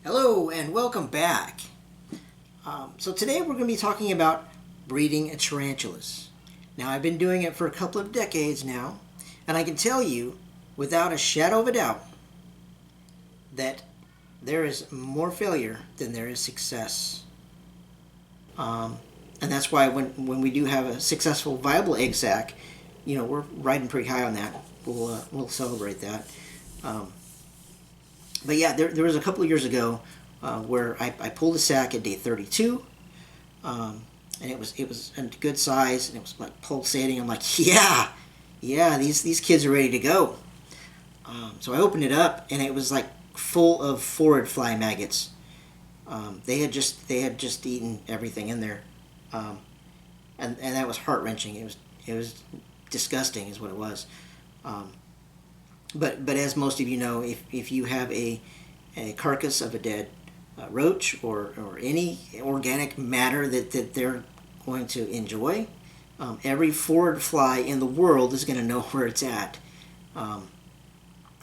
Hello and welcome back. So today we're going to be talking about breeding tarantulas. Now I've been doing it for a couple of decades now, and I can tell you without a shadow of a doubt that there is more failure than there is success. And that's why when we do have a successful viable egg sac, we're riding pretty high on that. We'll celebrate that. But yeah, there was a couple of years ago where I pulled a sac at day 32, and it was a good size, and it was like pulsating. I'm like, yeah, these kids are ready to go. So I opened it up, and it was like full of forward fly maggots. They had just eaten everything in there, and that was heart wrenching. It was disgusting, is what it was. But as most of you know, if you have a carcass of a dead roach or any organic matter that they're going to enjoy, every forward fly in the world is going to know where it's at.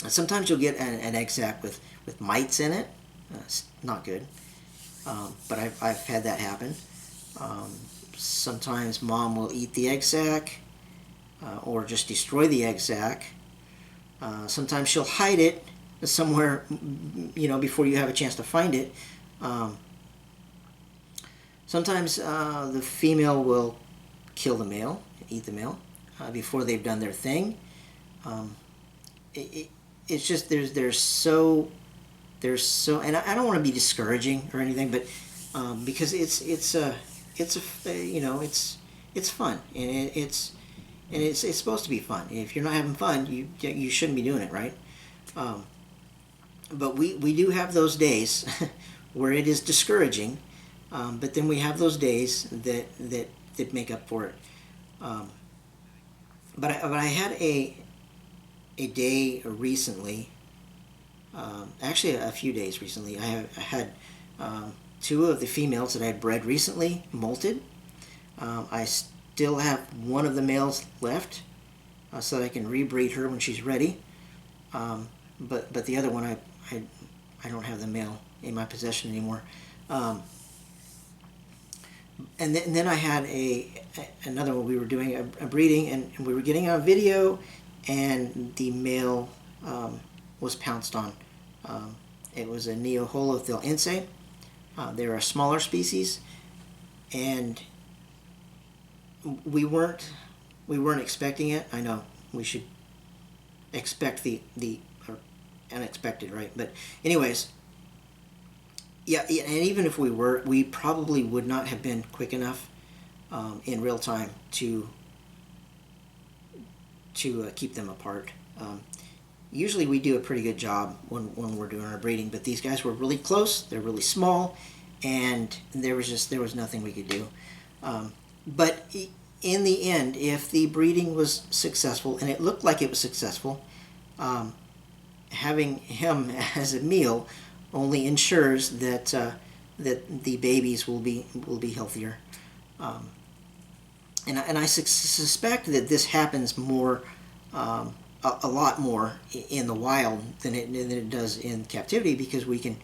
Sometimes you'll get an egg sac with mites in it. It's not good. But I've had that happen. Sometimes mom will eat the egg sac or just destroy the egg sac. Sometimes she'll hide it somewhere, before you have a chance to find it. Sometimes the female will kill the male, eat the male, before they've done their thing. It's just there's so, and I don't want to be discouraging or anything, but because it's fun, and it's supposed to be fun. If you're not having fun, you shouldn't be doing it, right? But we do have those days where it is discouraging, but then we have those days that make up for it. But I had a day recently, actually a few days recently. I had two of the females that I had bred recently molted. I still have one of the males left, so that I can rebreed her when she's ready. But the other one, I don't have the male in my possession anymore. And then I had another one. We were doing a breeding, and we were getting on video, and the male was pounced on. It was a Neoholothilense. They're a smaller species, and we weren't expecting it. I know we should expect the unexpected, right? But anyways, yeah, and even if we were, we probably would not have been quick enough in real time to keep them apart. Usually we do a pretty good job when we're doing our breeding, but these guys were really close. They're really small, and there was nothing we could do. But in the end, if the breeding was successful, and it looked like it was successful, having him as a meal only ensures that the babies will be healthier. And I suspect that this happens more, a lot more in the wild than it does in captivity, because we can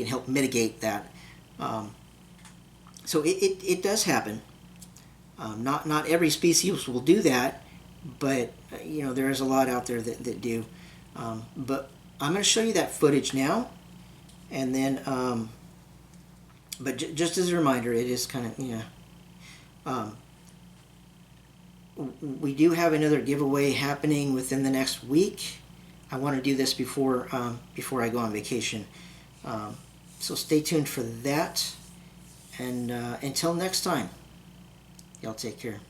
help mitigate that. So it does happen. Not every species will do that, but there is a lot out there that do. But I'm going to show you that footage now, and then but just as a reminder, it is kind of we do have another giveaway happening within the next week. I want to do this before I go on vacation, so stay tuned for that. And until next time, y'all take care.